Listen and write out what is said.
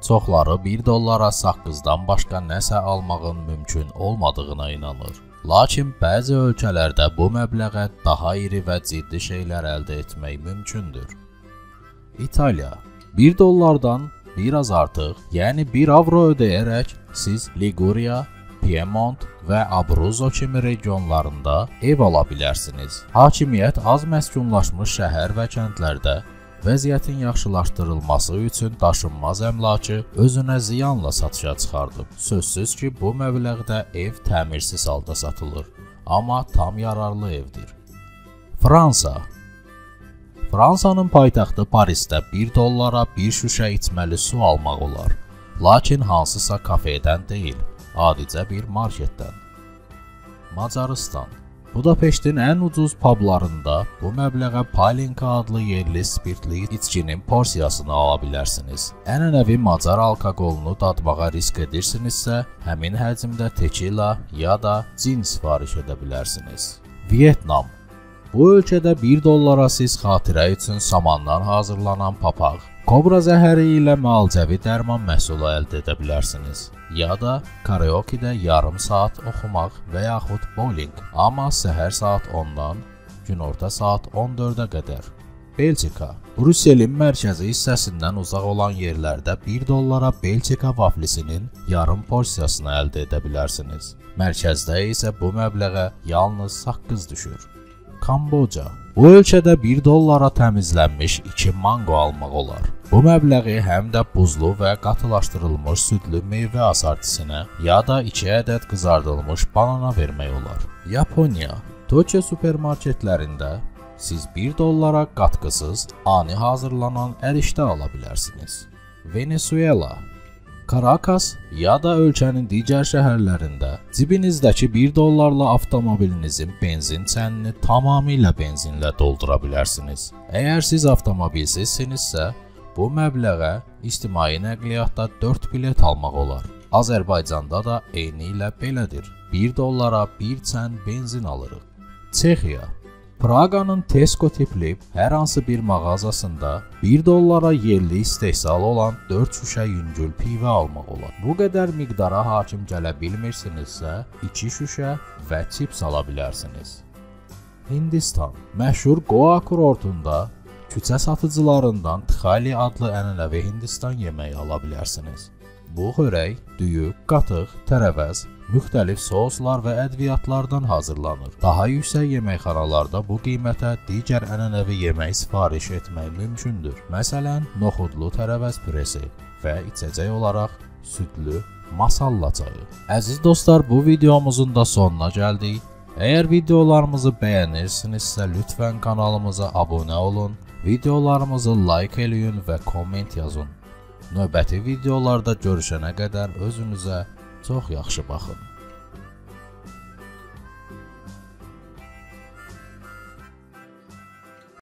Çoxları 1 dollara saqqızdan başqa nəsə almağın mümkün olmadığına inanır. Lakin bəzi ölkələrdə bu məbləğə daha iri və ciddi şeylər əldə etmək mümkündür. İtaliya 1 dollardan biraz artıq, yəni 1 avro ödəyərək siz Liguriya, Piemont və Abruzzo kimi regionlarında ev ala bilərsiniz. Hakimiyyət az məskunlaşmış şəhər və kəndlərdə vəziyyətin yaxşılaşdırılması üçün daşınmaz əmlakı özünə ziyanla satışa çıxardıb. Sözsüz ki, bu məbləğdə ev təmirsiz halda satılır, amma tam yararlı evdir. Fransa Fransanın paytaxtı Parisdə 1 dollara bir şüşə içməli su almaq olar, lakin hansısa kafedən deyil, adicə bir marketdən. Macarıstan Budapeştin ən ucuz publarında bu məbləğə Palinka adlı yerli spirtli içkinin porsiyasını ala bilərsiniz. Ənənəvi macar alkoqolunu dadmağa risk edirsinizsə, həmin həcmdə tequila ya da cin sifariş edə bilərsiniz. Vyetnam Bu ölkədə 1 dollara siz xatirə üçün samandan hazırlanan papaq, kobra zəhəri ilə müalicəvi dərman məhsulu əldə edə bilərsiniz. Ya da karaokedə yarım saat oxumaq və yaxud bowling, amma səhər saat 10-dan günorta saat 14-ə qədər. Belçika Brüsselin mərkəzi hissəsindən uzaq olan yerlərdə 1 dollara Belçika vaflisinin yarım porsiyasını əldə edə bilərsiniz. Mərkəzdə isə bu məbləğə yalnız saqqız düşür. Kamboca Bu ölkədə 1 dollara təmizlənmiş 2 mango almaq olar. Bu məbləği həm də buzlu və qatılaşdırılmış südlü meyvə asartisinə ya da 2 ədəd qızardılmış banana vermək olar. Yaponiya Tokyo supermarketlərində siz 1 dollara qatqısız, ani hazırlanan ərişdə ala bilərsiniz. Venezuela Caracas ya da ölkənin digər şəhərlərində cibinizdəki 1 dollarla avtomobilinizin benzin çənini tamamilə benzinlə doldura bilərsiniz. Əgər siz avtomobilsizsinizsə, bu məbləğə ictimai nəqliyyatda 4 bilet almaq olar. Azərbaycanda da eyni ilə belədir. 1 dollara 1 çən benzin alırıq. Çexiya Praqanın Tesco tipli hər hansı bir mağazasında 1 dollara yerli istehsal olan 4 şüşə yüngül pivə almaq olar. Bu qədər miqdara hakim gələ bilmirsinizsə, 2 şüşə və chips ala bilərsiniz. Hindistan Məşhur Goa kurortunda küçə satıcılarından tıxali adlı ənənəvi Hindistan yeməyi ala bilərsiniz. Bu xörək, düyü, qatıq, tərəvəz, müxtəlif soslar və ədviyyatlardan hazırlanır. Daha yüksək yeməkxanalarda bu qiymətə digər ənənəvi yemək sifariş etmək mümkündür. Məsələn, noxudlu tərəvəz püresi və içəcək olaraq südlü masalla çayı. Əziz dostlar, bu videomuzun da sonuna gəldik. Əgər videolarımızı bəyənirsinizsə, lütfən kanalımıza abunə olun, videolarımızı like eləyin və komment yazın. Növbəti videolarda görüşənə qədər özünüzə çox yaxşı baxın.